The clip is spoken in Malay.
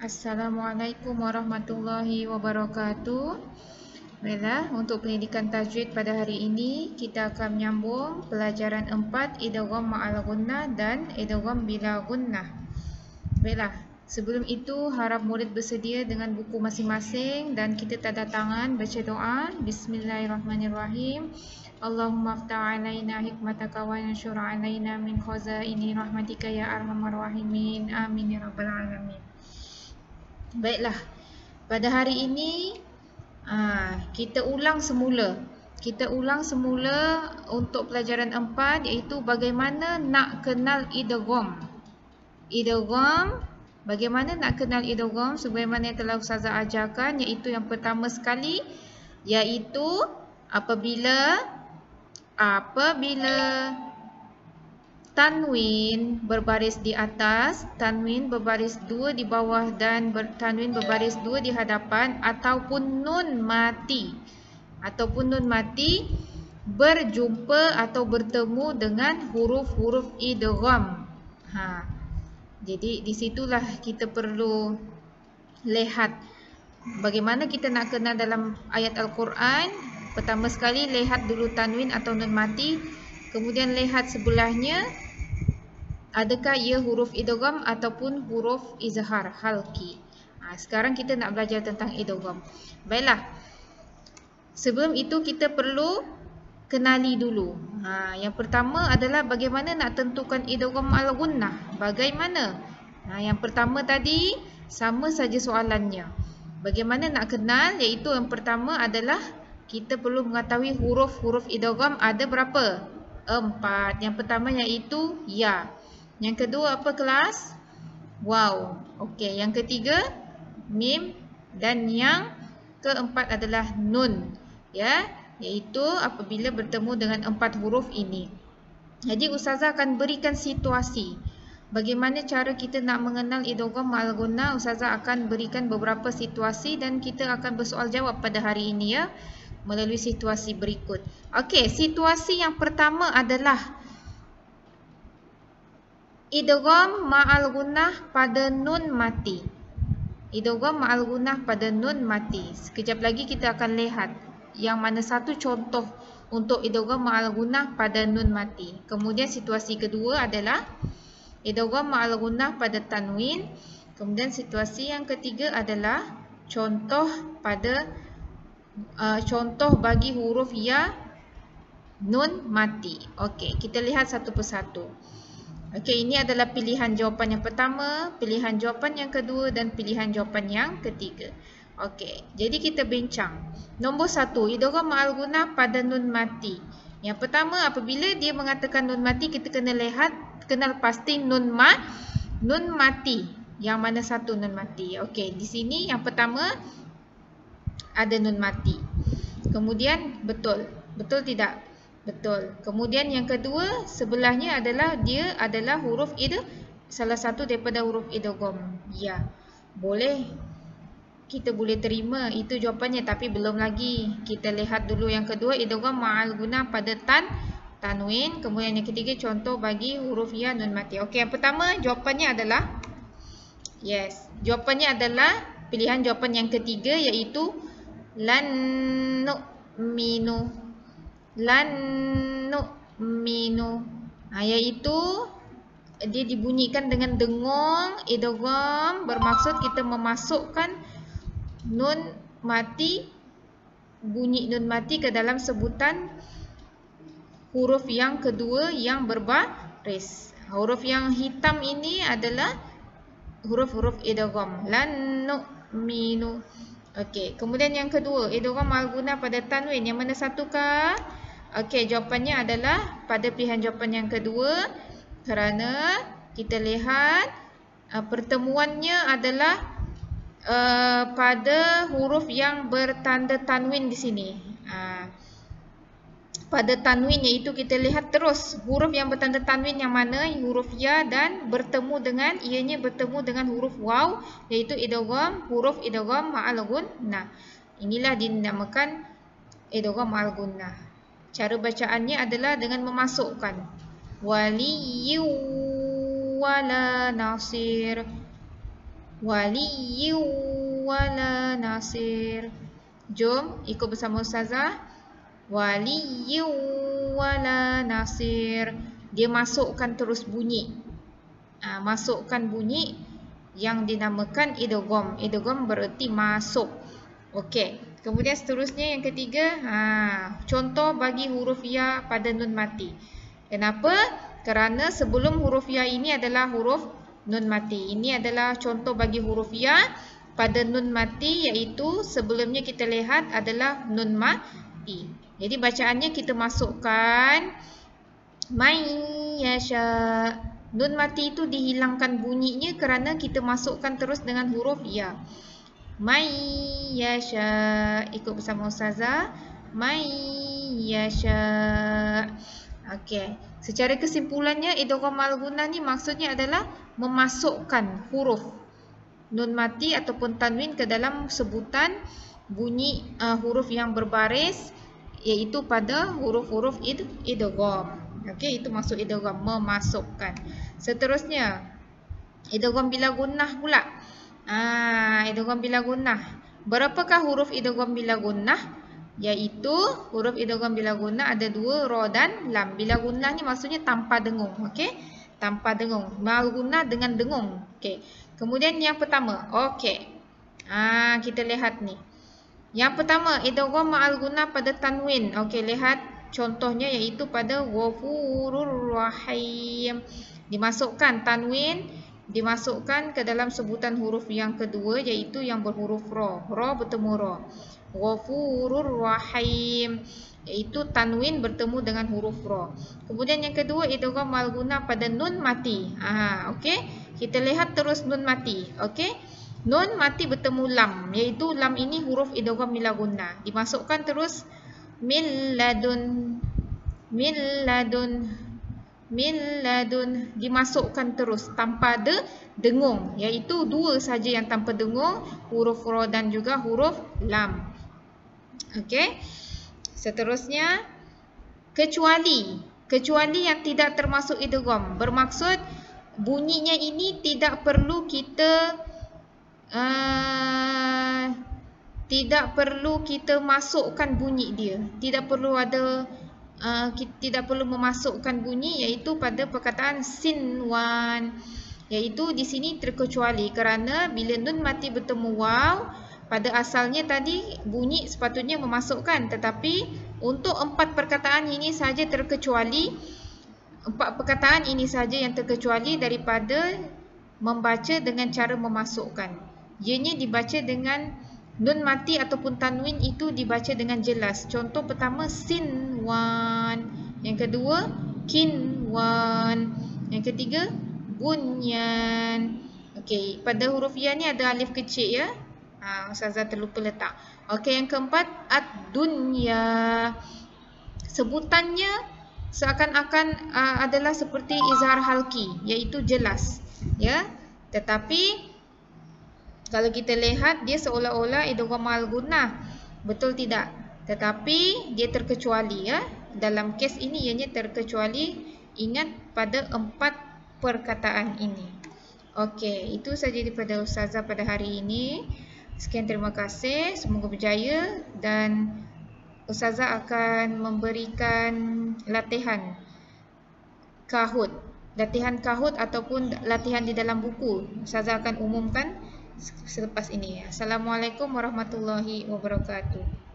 Assalamualaikum warahmatullahi wabarakatuh. Baiklah, untuk pendidikan tajwid pada hari ini kita akan menyambung pelajaran 4 idgham ma'al gunnah dan idgham bila gunnah. Baiklah, sebelum itu harap murid bersedia dengan buku masing-masing dan kita tanda tangan baca doa. Bismillahirrahmanirrahim. Allahumma aftah alaina hikmataka wa anshur alaina min khazaini rahmatika ya arhamar rahimin. Amin ya rabbal alamin. Baiklah, pada hari ini kita ulang semula. Kita ulang semula untuk pelajaran 4 iaitu bagaimana nak kenal idgham. Idgham, bagaimana nak kenal idgham sebagaimana yang telah Ustazah ajarkan, iaitu yang pertama sekali iaitu apabila tanwin berbaris di atas, tanwin berbaris 2 di bawah dan tanwin berbaris 2 di hadapan ataupun nun mati berjumpa atau bertemu dengan huruf-huruf idgham. Jadi di situlah kita perlu lihat bagaimana kita nak kenal dalam ayat Al-Quran. Pertama sekali lihat dulu tanwin atau nun mati. Kemudian lihat sebelahnya, adakah ia huruf idgham ataupun huruf izhar halqi. Sekarang kita nak belajar tentang idgham. Baiklah, sebelum itu kita perlu kenali dulu. Yang pertama adalah bagaimana nak tentukan idgham al-gunnah. Bagaimana? Yang pertama tadi sama saja soalannya. Bagaimana nak kenal? Iaitu yang pertama adalah kita perlu mengetahui huruf-huruf idgham ada berapa? 4. Yang pertama iaitu ya. Yang kedua apa kelas? Waw. Okey, yang ketiga mim dan yang keempat adalah nun. Ya, iaitu apabila bertemu dengan 4 huruf ini. Jadi Ustazah akan berikan situasi. Bagaimana cara kita nak mengenal idgham ma'al gunnah? Ustazah akan berikan beberapa situasi dan kita akan bersoal jawab pada hari ini ya, melalui situasi berikut. Okey, situasi yang pertama adalah idgham ma'al gunnah pada nun mati. Idgham ma'al gunnah pada nun mati. Sekejap lagi kita akan lihat yang mana satu contoh untuk idgham ma'al gunnah pada nun mati. Kemudian situasi kedua adalah idgham ma'al gunnah pada tanwin. Kemudian situasi yang ketiga adalah contoh bagi huruf ya nun mati. Okey, kita lihat satu persatu. Okey, ini adalah pilihan jawapan yang pertama, pilihan jawapan yang kedua dan pilihan jawapan yang ketiga. Okey, jadi kita bincang. Nombor 1, idgham ma'al gunnah pada nun mati. Yang pertama, apabila dia mengatakan nun mati, kita kenal pasti nun mati. Yang mana satu nun mati? Okey, di sini yang pertama ada nun mati. Kemudian betul tidak? Betul. Kemudian yang kedua sebelahnya adalah dia adalah huruf salah satu daripada huruf idgham. Ya. Boleh. Kita boleh terima itu jawapannya, tapi belum lagi. Kita lihat dulu yang kedua, idgham ma'al gunnah pada tanwin. Kemudian yang ketiga contoh bagi huruf ya nun mati. Okey, yang pertama jawapannya adalah yes. Jawapannya adalah pilihan jawapan yang ketiga iaitu lan nu'minu. Iaitu dia dibunyikan dengan dengung idgham, bermaksud kita memasukkan nun mati, bunyi nun mati ke dalam sebutan huruf yang kedua yang berbaris. Huruf yang hitam ini adalah huruf-huruf idgham. Lan nu'minu. Okey, kemudian yang kedua, idgham ma'al gunnah pada tanwin. Yang mana satukah? Okey, jawapannya adalah pada pilihan jawapan yang kedua, kerana kita lihat pertemuannya adalah pada huruf yang bertanda tanwin di sini. Pada tanwin iaitu kita lihat terus huruf yang bertanda tanwin yang mana? Huruf ya dan bertemu dengan huruf waw, iaitu huruf idgham ma'al gunnah. Inilah dinamakan idgham ma'al gunnah. Cara bacaannya adalah dengan memasukkan waliyyu wala nasir. waliyyin wala nasir. Jom ikut bersama ustazah. Waliyyin wala nasir. Dia masukkan terus bunyi. Masukkan bunyi yang dinamakan idgham. Idgham bererti masuk. Okey. Kemudian seterusnya yang ketiga, contoh bagi huruf ya pada nun mati. Kenapa? Kerana sebelum huruf ya ini adalah huruf nun mati. Ini adalah contoh bagi huruf ya pada nun mati, iaitu sebelumnya kita lihat adalah nun mati. Jadi bacaannya kita masukkan may yasha. Nun mati itu dihilangkan bunyinya kerana kita masukkan terus dengan huruf ya. May yasha. Ikut bersama ustazah. May yasha. Okey. Secara kesimpulannya, idgham al-ghunnah ni maksudnya adalah memasukkan huruf nun mati ataupun tanwin ke dalam sebutan bunyi huruf yang berbaris, iaitu pada huruf-huruf idgham. Okey, itu maksud idgham, memasukkan. Seterusnya, idgham bila gunnah pula. Idgham bila gunnah. Berapakah huruf idgham bila gunnah? Iaitu huruf idgham bila gunnah ada 2, ra dan lam. Bila gunnah ni maksudnya tanpa dengung. Okey, tanpa dengung. Mal gunnah dengan dengung. Okey. Kemudian yang pertama, okey. Kita lihat ni. Yang pertama, idgham ma'al gunnah pada tanwin. Okey, lihat contohnya iaitu pada Ghafurur Rahim. Dimasukkan tanwin, dimasukkan ke dalam sebutan huruf yang kedua, iaitu yang berhuruf ra. Ra bertemu ra. Ghafurur Rahim, iaitu tanwin bertemu dengan huruf ra. Kemudian yang kedua, idgham ma'al gunnah pada nun mati. Okey, kita lihat terus nun mati. Okey, nun mati bertemu lam, iaitu lam ini huruf idgham bila gunnah. Dimasukkan terus min ladun, min ladun, min ladun. Dimasukkan terus tanpa ada dengung, iaitu 2 saja yang tanpa dengung, huruf ra dan juga huruf lam. Okey. Seterusnya, kecuali yang tidak termasuk idgham. Bermaksud bunyinya ini tidak perlu kita masukkan bunyi dia. Tidak perlu ada tidak perlu memasukkan bunyi, iaitu pada perkataan sinwan. Iaitu di sini terkecuali kerana bila nun mati bertemu waw, pada asalnya tadi bunyi sepatutnya memasukkan, tetapi untuk 4 perkataan ini saja terkecuali. 4 perkataan ini saja yang terkecuali daripada membaca dengan cara memasukkan. Ianya dibaca dengan nun mati ataupun tanwin itu dibaca dengan jelas. Contoh pertama sinwan, yang kedua kinwan, yang ketiga bunyan. Okey, pada huruf ya ni ada alif kecil ya. Ustazah terlupa letak. Okey, yang keempat ad-dunya. Sebutannya seakan-akan adalah seperti izhar halki, iaitu jelas, ya. Tetapi kalau kita lihat dia seolah-olah idgham al-gunnah. Betul tidak? Tetapi dia terkecuali, ya. Dalam kes ini ianya terkecuali. Ingat pada 4 perkataan ini. Okey, itu saja daripada ustazah pada hari ini. Sekian, terima kasih. Semoga berjaya, dan ustazah akan memberikan latihan kahut. Latihan kahut ataupun latihan di dalam buku. Ustazah akan umumkan selepas ini. Assalamualaikum warahmatullahi wabarakatuh.